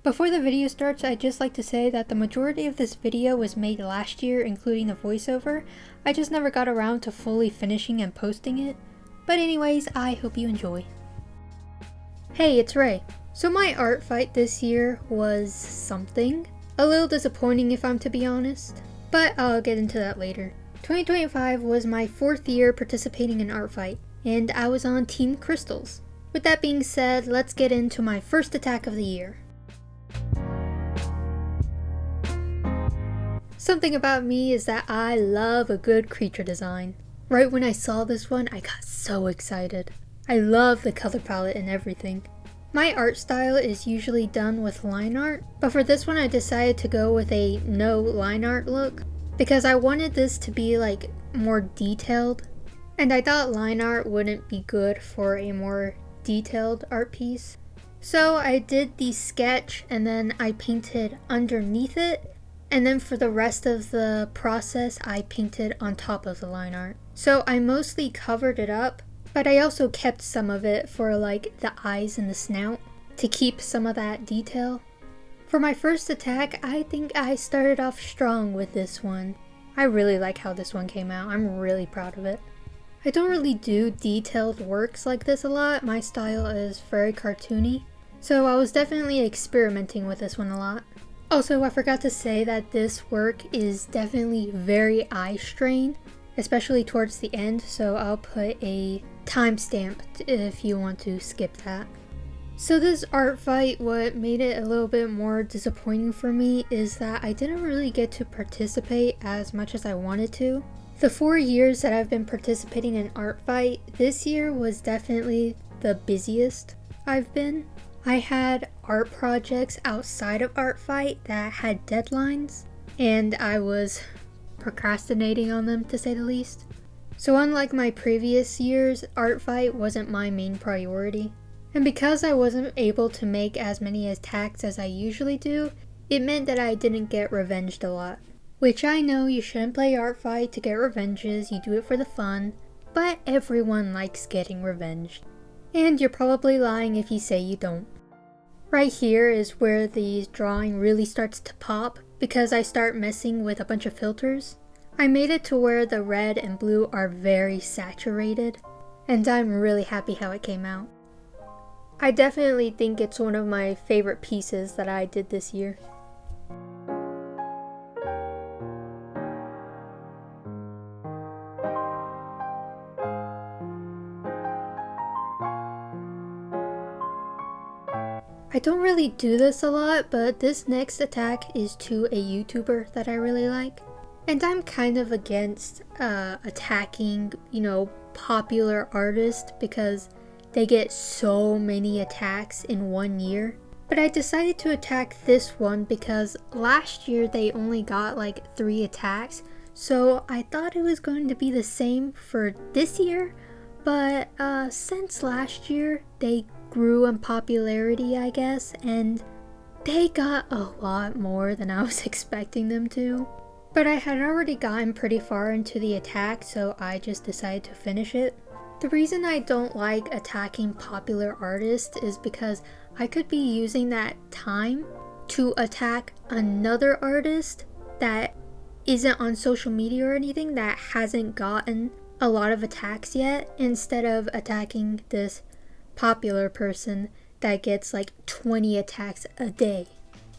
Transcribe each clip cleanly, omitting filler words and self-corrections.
Before the video starts, I'd just like to say that the majority of this video was made last year, including the voiceover. I just never got around to fully finishing and posting it. But anyways, I hope you enjoy. Hey, it's Ray. So my art fight this year was something. A little disappointing if I'm to be honest, but I'll get into that later. 2025 was my 4th year participating in ArtFight, and I was on Team Crystals. With that being said, let's get into my first attack of the year. Something about me is that I love a good creature design. Right when I saw this one, I got so excited. I love the color palette and everything. My art style is usually done with line art, but for this one I decided to go with a no line art look because I wanted this to be like more detailed, and I thought line art wouldn't be good for a more detailed art piece. So I did the sketch and then I painted underneath it, and then for the rest of the process I painted on top of the line art. So I mostly covered it up, but I also kept some of it for like the eyes and the snout to keep some of that detail. For my first attack, I think I started off strong with this one. I really like how this one came out. I'm really proud of it. I don't really do detailed works like this a lot. My style is very cartoony, so I was definitely experimenting with this one a lot. Also, I forgot to say that this work is definitely very eye strain, especially towards the end, so I'll put a timestamp if you want to skip that. So this art fight, what made it a little bit more disappointing for me is that I didn't really get to participate as much as I wanted to. The 4 years that I've been participating in art fight, this year was definitely the busiest I've been. I had art projects outside of art fight that had deadlines, and I was procrastinating on them to say the least. So unlike my previous years, art fight wasn't my main priority. And because I wasn't able to make as many attacks as I usually do, it meant that I didn't get revenged a lot. Which I know you shouldn't play art fight to get revenges, you do it for the fun, but everyone likes getting revenged. And you're probably lying if you say you don't. Right here is where the drawing really starts to pop because I start messing with a bunch of filters. I made it to where the red and blue are very saturated, and I'm really happy how it came out. I definitely think it's one of my favorite pieces that I did this year. I don't really do this a lot, but this next attack is to a YouTuber that I really like. And I'm kind of against attacking, popular artists because they get so many attacks in 1 year. But I decided to attack this one because last year they only got like 3 attacks. So I thought it was going to be the same for this year. But since last year, they grew in popularity, I guess, and they got a lot more than I was expecting them to. But I had already gotten pretty far into the attack, so I just decided to finish it. The reason I don't like attacking popular artists is because I could be using that time to attack another artist that isn't on social media or anything, that hasn't gotten a lot of attacks yet, instead of attacking this popular person that gets like 20 attacks a day.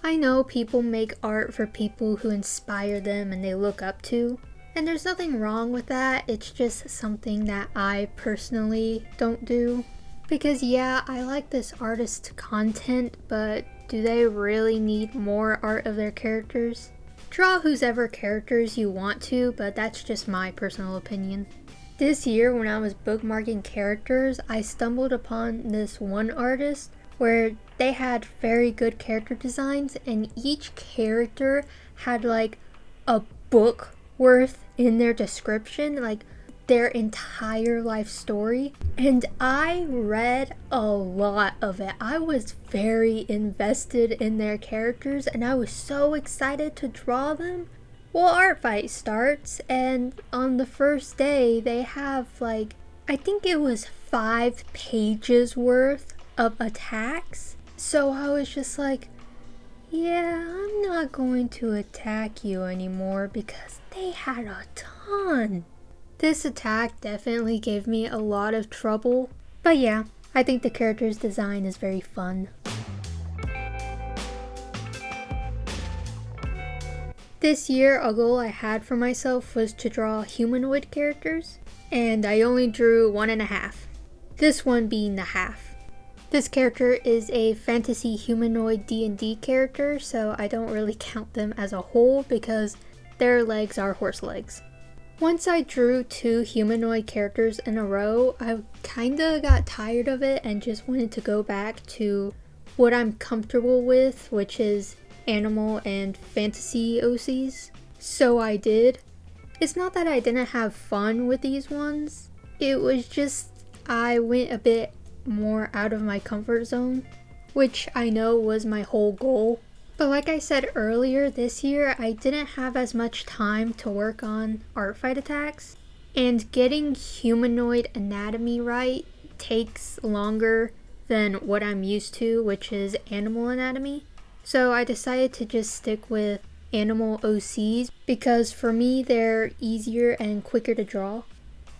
I know people make art for people who inspire them and they look up to, and there's nothing wrong with that. It's just something that I personally don't do. Because yeah, I like this artist's content, but do they really need more art of their characters? Draw whosever characters you want to, but that's just my personal opinion. This year, when I was bookmarking characters, I stumbled upon this one artist where they had very good character designs, and each character had like a book worth in their description, like their entire life story. And I read a lot of it. I was very invested in their characters and I was so excited to draw them. Well, art fight starts, and on the first day they have like, I think it was 5 pages worth of attacks. So I was just like, yeah, I'm not going to attack you anymore because they had a ton. This attack definitely gave me a lot of trouble, but yeah, I think the character's design is very fun. This year, a goal I had for myself was to draw humanoid characters, and I only drew 1.5. This one being the half. This character is a fantasy humanoid D&D character, so I don't really count them as a whole because their legs are horse legs. Once I drew 2 humanoid characters in a row, I kinda got tired of it and just wanted to go back to what I'm comfortable with, which is animal and fantasy OCs. So I did. It's not that I didn't have fun with these ones, it was just I went a bit more out of my comfort zone, which I know was my whole goal. But like I said earlier, this year I didn't have as much time to work on ArtFight attacks, and getting humanoid anatomy right takes longer than what I'm used to, which is animal anatomy. So I decided to just stick with animal OCs because for me they're easier and quicker to draw,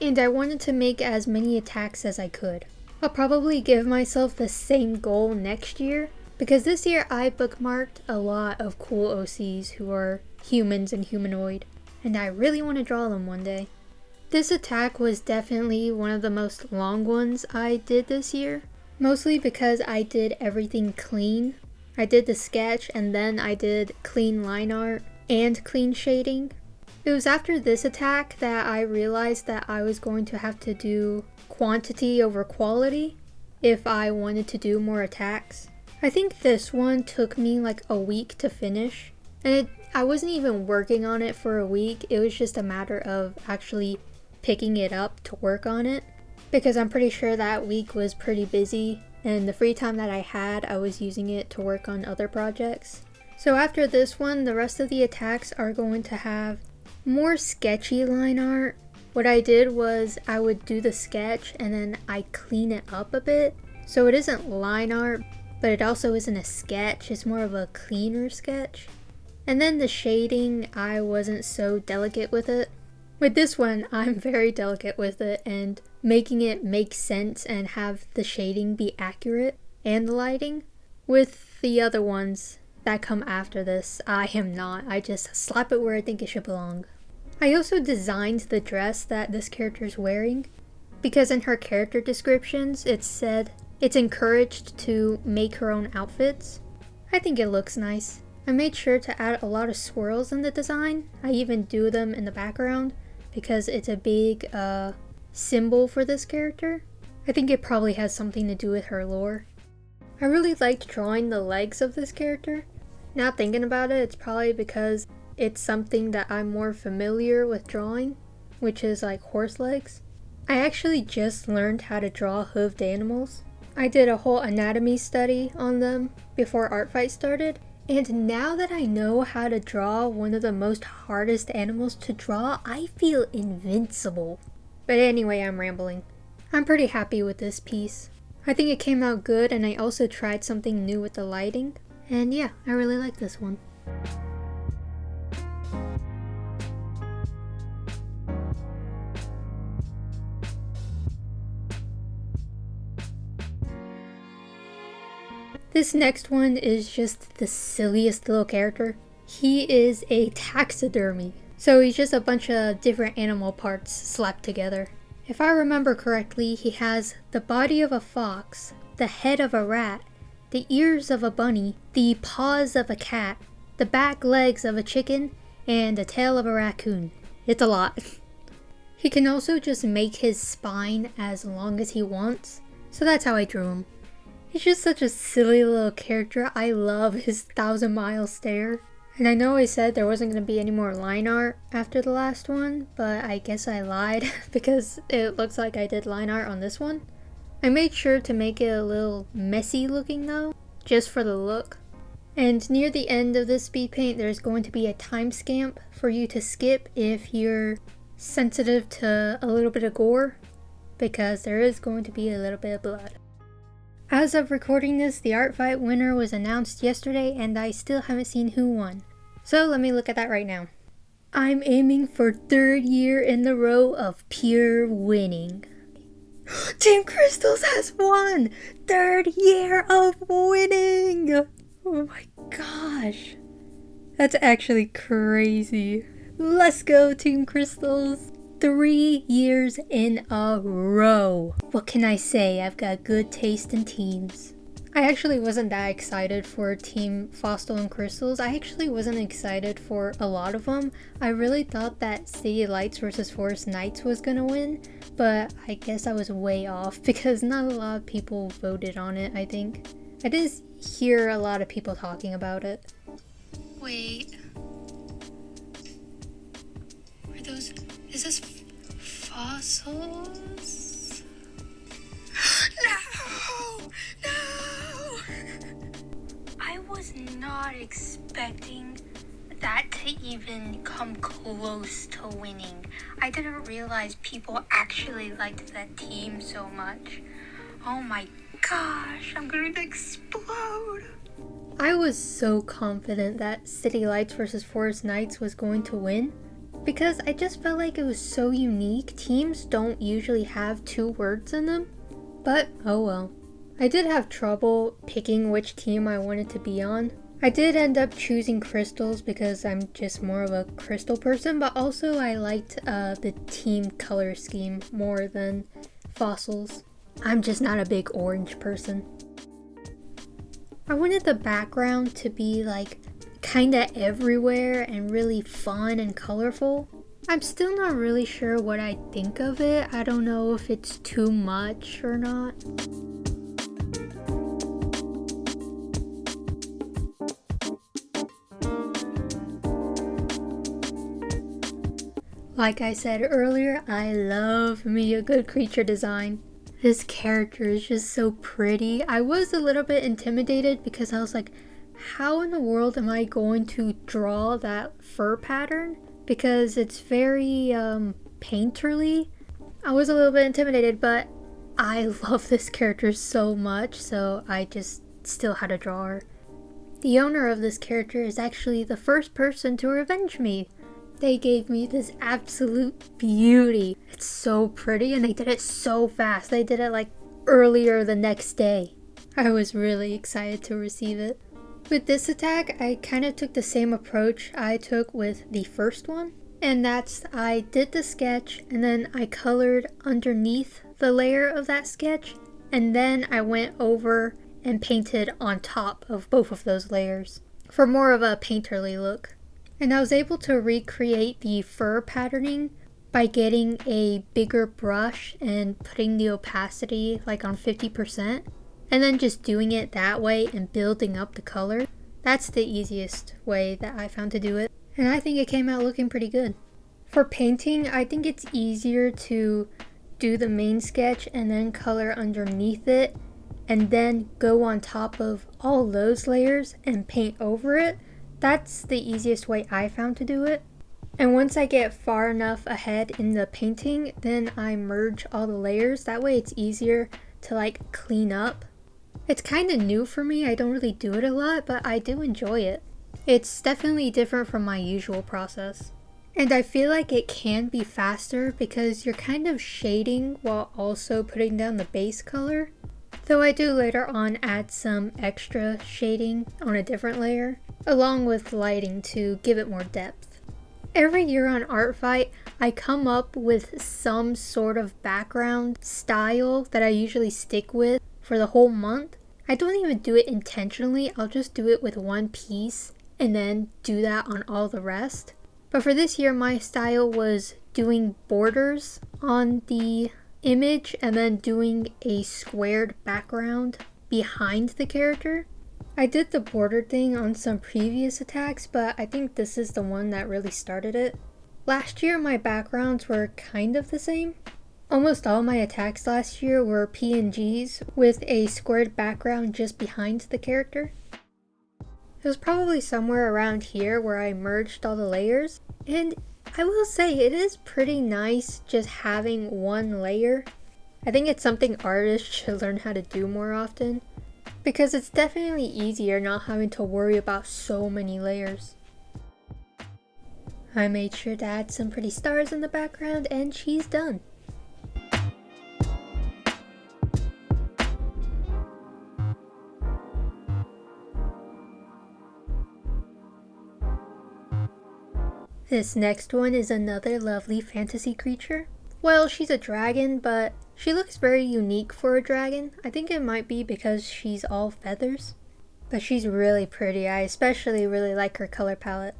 and I wanted to make as many attacks as I could. I'll probably give myself the same goal next year, because this year I bookmarked a lot of cool OCs who are humans and humanoid, and I really want to draw them one day. This attack was definitely one of the most long ones I did this year, mostly because I did everything clean. I did the sketch and then I did clean line art and clean shading. It was after this attack that I realized that I was going to have to do quantity over quality if I wanted to do more attacks. I think this one took me like a week to finish, and I wasn't even working on it for a week. It was just a matter of actually picking it up to work on it, because I'm pretty sure that week was pretty busy, and the free time that I had, I was using it to work on other projects. So after this one, the rest of the attacks are going to have more sketchy line art. What I did was I would do the sketch and then I clean it up a bit. So it isn't line art, but it also isn't a sketch, it's more of a cleaner sketch. And then the shading, I wasn't so delicate with it. With this one, I'm very delicate with it and making it make sense and have the shading be accurate and the lighting. With the other ones that come after this, I am not. I just slap it where I think it should belong. I also designed the dress that this character is wearing, because in her character descriptions it said it's encouraged to make her own outfits. I think it looks nice. I made sure to add a lot of swirls in the design. I even do them in the background because it's a big symbol for this character. I think it probably has something to do with her lore. I really liked drawing the legs of this character. Now thinking about it, it's probably because it's something that I'm more familiar with drawing, which is like horse legs. I actually just learned how to draw hoofed animals. I did a whole anatomy study on them before ArtFight started, and now that I know how to draw one of the most hardest animals to draw, I feel invincible. But anyway, I'm rambling. I'm pretty happy with this piece. I think it came out good, and I also tried something new with the lighting, and yeah, I really like this one. This next one is just the silliest little character. He is a taxidermy. So he's just a bunch of different animal parts slapped together. If I remember correctly, he has the body of a fox, the head of a rat, the ears of a bunny, the paws of a cat, the back legs of a chicken, and the tail of a raccoon. It's a lot. He can also just make his spine as long as he wants, so that's how I drew him. He's just such a silly little character. I love his 1,000-mile stare. And I know I said there wasn't going to be any more line art after the last one, but I guess I lied because it looks like I did line art on this one. I made sure to make it a little messy looking though, just for the look. And near the end of this speed paint, there's going to be a timestamp for you to skip if you're sensitive to a little bit of gore, because there is going to be a little bit of blood. As of recording this, the ArtFight winner was announced yesterday and I still haven't seen who won. So let me look at that right now. I'm aiming for 3rd year in a row of pure winning. Team Crystals has won! 3rd year of winning! Oh my gosh. That's actually crazy. Let's go, Team Crystals! 3 years in a row. What can I say? I've got good taste in teams. I actually wasn't that excited for Team Fossil and Crystals. I actually wasn't excited for a lot of them. I really thought that City Lights versus Forest Knights was gonna win, but I guess I was way off because not a lot of people voted on it, I think. I did hear a lot of people talking about it. Wait. Are those... is this fossils? No! No! I was not expecting that to even come close to winning. I didn't realize people actually liked that team so much. Oh my gosh, I'm gonna explode. I was so confident that City Lights versus Forest Knights was going to win because I just felt like it was so unique. Teams don't usually have 2 words in them, but oh well. I did have trouble picking which team I wanted to be on. I did end up choosing Crystals because I'm just more of a crystal person, but also I liked the team color scheme more than Fossils. I'm just not a big orange person. I wanted the background to be like kinda everywhere and really fun and colorful. I'm still not really sure what I think of it. I don't know if it's too much or not. Like I said earlier, I love me a good creature design. This character is just so pretty. I was a little bit intimidated because I was like, how in the world am I going to draw that fur pattern? Because it's very painterly. I was a little bit intimidated, but I love this character so much, so I just still had to draw her. The owner of this character is actually the first person to revenge me. They gave me this absolute beauty. It's so pretty and they did it so fast. They did it like earlier the next day. I was really excited to receive it. With this attack, I kind of took the same approach I took with the first one. And that's, I did the sketch and then I colored underneath the layer of that sketch. And then I went over and painted on top of both of those layers for more of a painterly look. And I was able to recreate the fur patterning by getting a bigger brush and putting the opacity like on 50%. And then just doing it that way and building up the color. That's the easiest way that I found to do it. And I think it came out looking pretty good. For painting, I think it's easier to do the main sketch and then color underneath it. And then go on top of all those layers and paint over it. That's the easiest way I found to do it. And once I get far enough ahead in the painting, then I merge all the layers. That way it's easier to like clean up. It's kind of new for me. I don't really do it a lot, but I do enjoy it. It's definitely different from my usual process. And I feel like it can be faster because you're kind of shading while also putting down the base color. Though I do later on add some extra shading on a different layer, along with lighting to give it more depth. Every year on ArtFight, I come up with some sort of background style that I usually stick with for the whole month. I don't even do it intentionally, I'll just do it with one piece and then do that on all the rest. But for this year, my style was doing borders on the image and then doing a squared background behind the character. I did the border thing on some previous attacks, but I think this is the one that really started it. Last year my backgrounds were kind of the same. Almost all my attacks last year were PNGs with a squared background just behind the character. It was probably somewhere around here where I merged all the layers, and I will say it is pretty nice just having one layer. I think it's something artists should learn how to do more often, because it's definitely easier not having to worry about so many layers. I made sure to add some pretty stars in the background and she's done. This next one is another lovely fantasy creature. Well, she's a dragon, but she looks very unique for a dragon. I think it might be because she's all feathers. But she's really pretty. I especially really like her color palette.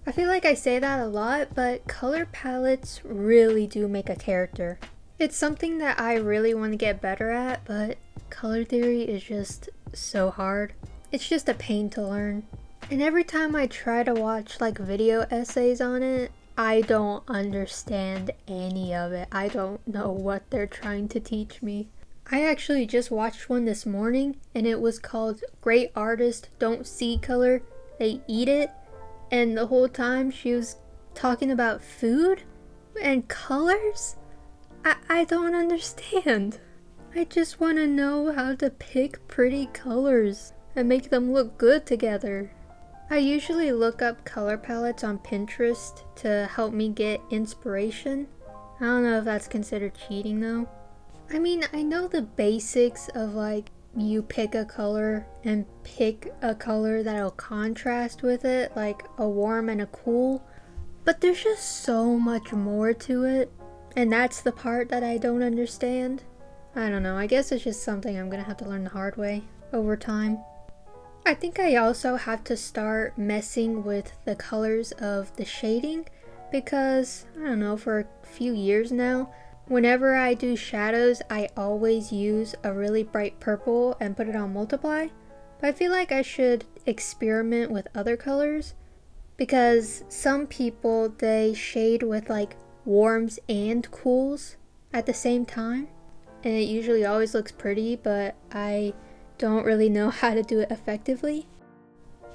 I feel like I say that a lot, but color palettes really do make a character. It's something that I really want to get better at, but color theory is just so hard. It's just a pain to learn. And every time I try to watch like video essays on it, I don't understand any of it. I don't know what they're trying to teach me. I actually just watched one this morning and it was called Great Artists Don't See Color, They Eat It. And the whole time she was talking about food and colors. I don't understand. I just want to know how to pick pretty colors and make them look good together. I usually look up color palettes on Pinterest to help me get inspiration. I don't know if that's considered cheating though. I mean, I know the basics of like you pick a color and pick a color that'll contrast with it, like a warm and a cool, but there's just so much more to it, and that's the part that I don't understand. I don't know, I guess it's just something I'm gonna have to learn the hard way over time. I think I also have to start messing with the colors of the shading because, I don't know, for a few years now, whenever I do shadows, I always use a really bright purple and put it on multiply. But I feel like I should experiment with other colors because some people, they shade with like warms and cools at the same time. And it usually always looks pretty, but I don't really know how to do it effectively.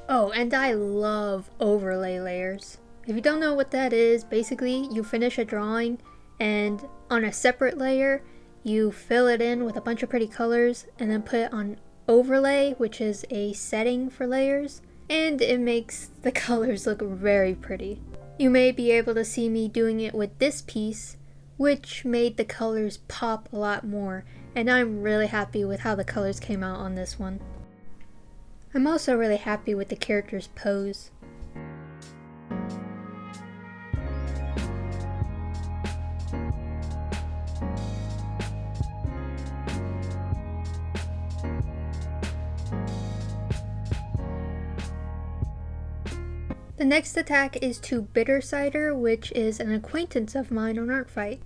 Oh, and I love overlay layers. If you don't know what that is, basically you finish a drawing and on a separate layer you fill it in with a bunch of pretty colors and then put it on overlay, which is a setting for layers, and it makes the colors look very pretty. You may be able to see me doing it with this piece, which made the colors pop a lot more, and I'm really happy with how the colors came out on this one. I'm also really happy with the character's pose. The next attack is to Bitter Cider, which is an acquaintance of mine on ArtFight.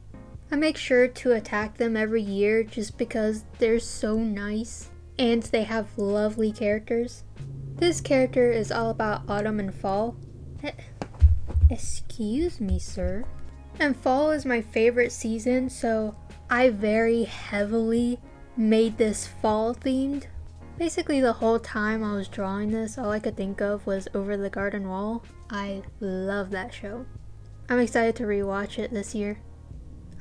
I make sure to attack them every year just because they're so nice and they have lovely characters. This character is all about autumn and fall. Excuse me, sir. And fall is my favorite season, so I very heavily made this fall themed. Basically the whole time I was drawing this, all I could think of was Over the Garden Wall. I love that show. I'm excited to rewatch it this year.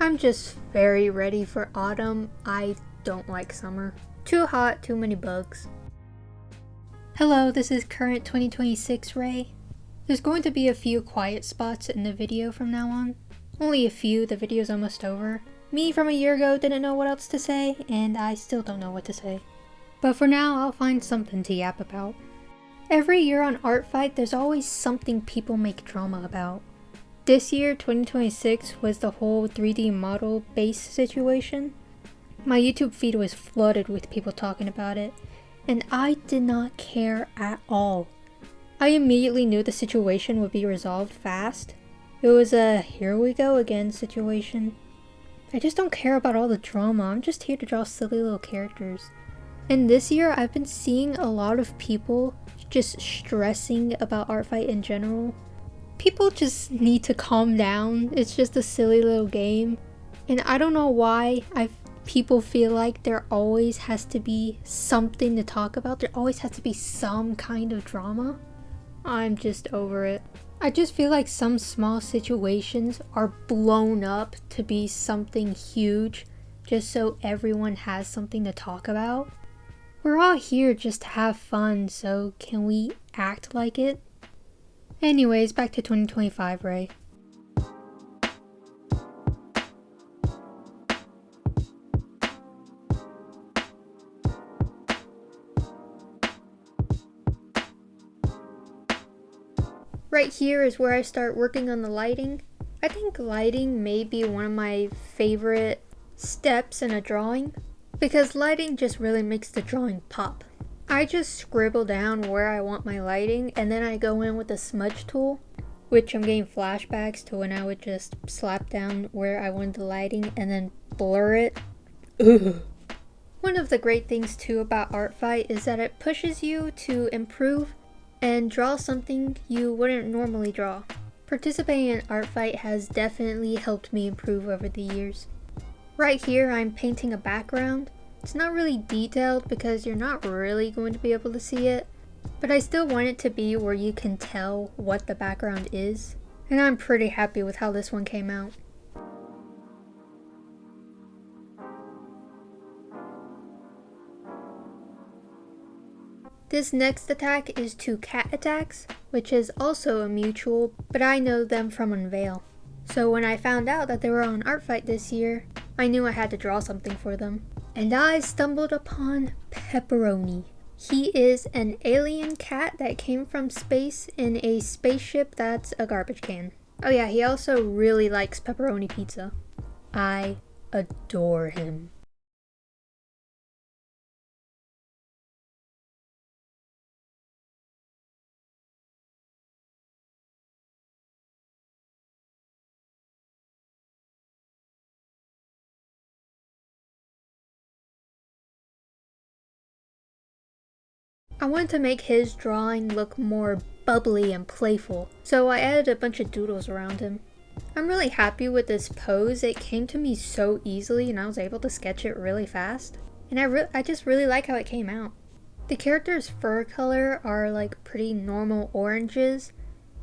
I'm just very ready for autumn. I don't like summer. Too hot, too many bugs. Hello, this is Current 2026 Ray. There's going to be a few quiet spots in the video from now on. Only a few, the video's almost over. Me from a year ago didn't know what else to say, and I still don't know what to say. But for now, I'll find something to yap about. Every year on ArtFight, there's always something people make drama about. This year, 2026, was the whole 3D model base situation. My YouTube feed was flooded with people talking about it, and I did not care at all. I immediately knew the situation would be resolved fast. It was a here we go again situation. I just don't care about all the drama, I'm just here to draw silly little characters. And this year, I've been seeing a lot of people just stressing about ArtFight in general. People just need to calm down. It's just a silly little game. And I don't know why people feel like there always has to be something to talk about. There always has to be some kind of drama. I'm just over it. I just feel like some small situations are blown up to be something huge just so everyone has something to talk about. We're all here just to have fun, so can we act like it? Anyways, back to 2025, Ray. Right here is where I start working on the lighting. I think lighting may be one of my favorite steps in a drawing because lighting just really makes the drawing pop. I just scribble down where I want my lighting and then I go in with a smudge tool, which I'm getting flashbacks to when I would just slap down where I wanted the lighting and then blur it. Ugh. One of the great things too about ArtFight is that it pushes you to improve and draw something you wouldn't normally draw. Participating in ArtFight has definitely helped me improve over the years. Right here I'm painting a background. It's not really detailed because you're not really going to be able to see it, but I still want it to be where you can tell what the background is, and I'm pretty happy with how this one came out. This next attack is 2 cat attacks, which is also a mutual, but I know them from Unveil. So when I found out that they were on ArtFight this year, I knew I had to draw something for them. And I stumbled upon Pepperoni. He is an alien cat that came from space in a spaceship that's a garbage can. Oh yeah, he also really likes pepperoni pizza. I adore him. I wanted to make his drawing look more bubbly and playful, so I added a bunch of doodles around him. I'm really happy with this pose. It came to me so easily and I was able to sketch it really fast. And I just really like how it came out. The character's fur color are like pretty normal oranges,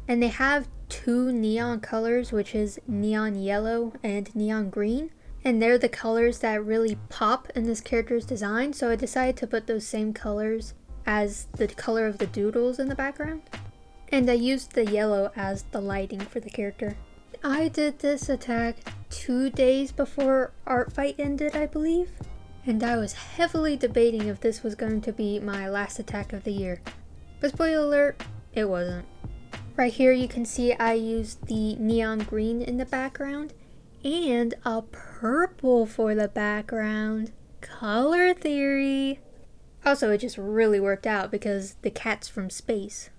and they have 2 neon colors, which is neon yellow and neon green. And they're the colors that really pop in this character's design, so I decided to put those same colors as the color of the doodles in the background. And I used the yellow as the lighting for the character. I did this attack 2 days before ArtFight ended, I believe. And I was heavily debating if this was going to be my last attack of the year. But spoiler alert, it wasn't. Right here you can see I used the neon green in the background and a purple for the background. Color theory! Also, it just really worked out because the cat's from space.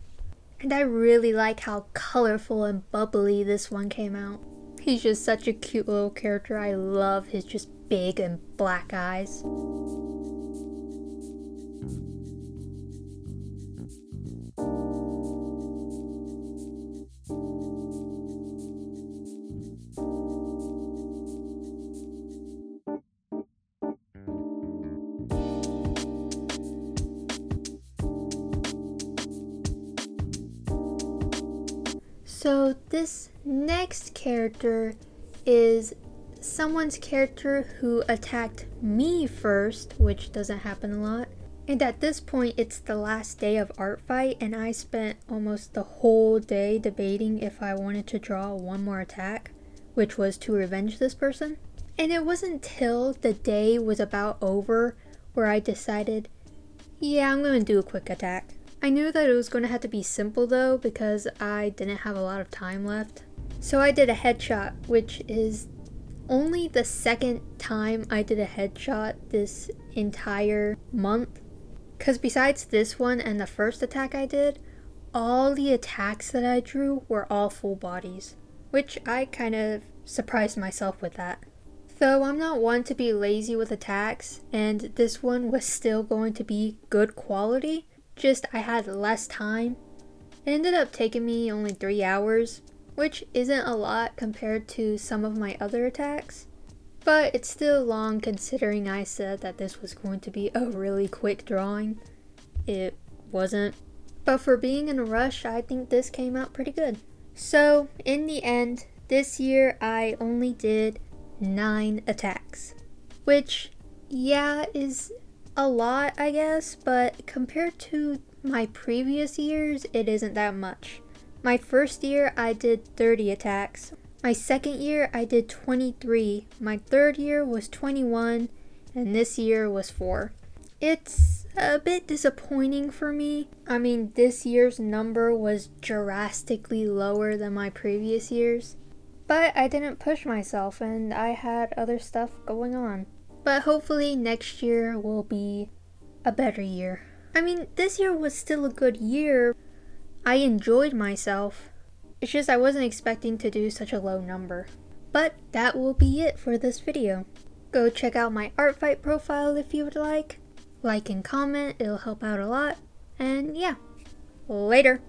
And I really like how colorful and bubbly this one came out. He's just such a cute little character. I love his just big and black eyes. So this next character is someone's character who attacked me first, which doesn't happen a lot. And at this point, it's the last day of ArtFight, and I spent almost the whole day debating if I wanted to draw one more attack, which was to revenge this person. And it wasn't till the day was about over where I decided, yeah, I'm going to do a quick attack. I knew that it was going to have to be simple though because I didn't have a lot of time left. So I did a headshot, which is only the second time I did a headshot this entire month. Because besides this one and the first attack I did, all the attacks that I drew were all full bodies. Which I kind of surprised myself with that. Though I'm not one to be lazy with attacks, and this one was still going to be good quality. Just I had less time. It ended up taking me only 3 hours, which isn't a lot compared to some of my other attacks. But it's still long considering I said that this was going to be a really quick drawing. It wasn't. But for being in a rush, I think this came out pretty good. So in the end, this year I only did 9 attacks. which, yeah, is a lot, I guess, but compared to my previous years, it isn't that much. My first year, I did 30 attacks. My second year, I did 23. My third year was 21, and this year was 4. It's a bit disappointing for me. I mean, this year's number was drastically lower than my previous years. But I didn't push myself, and I had other stuff going on. But hopefully next year will be a better year. I mean, this year was still a good year. I enjoyed myself. It's just I wasn't expecting to do such a low number. But that will be it for this video. Go check out my ArtFight profile if you would like. Like and comment, it'll help out a lot. And yeah, later.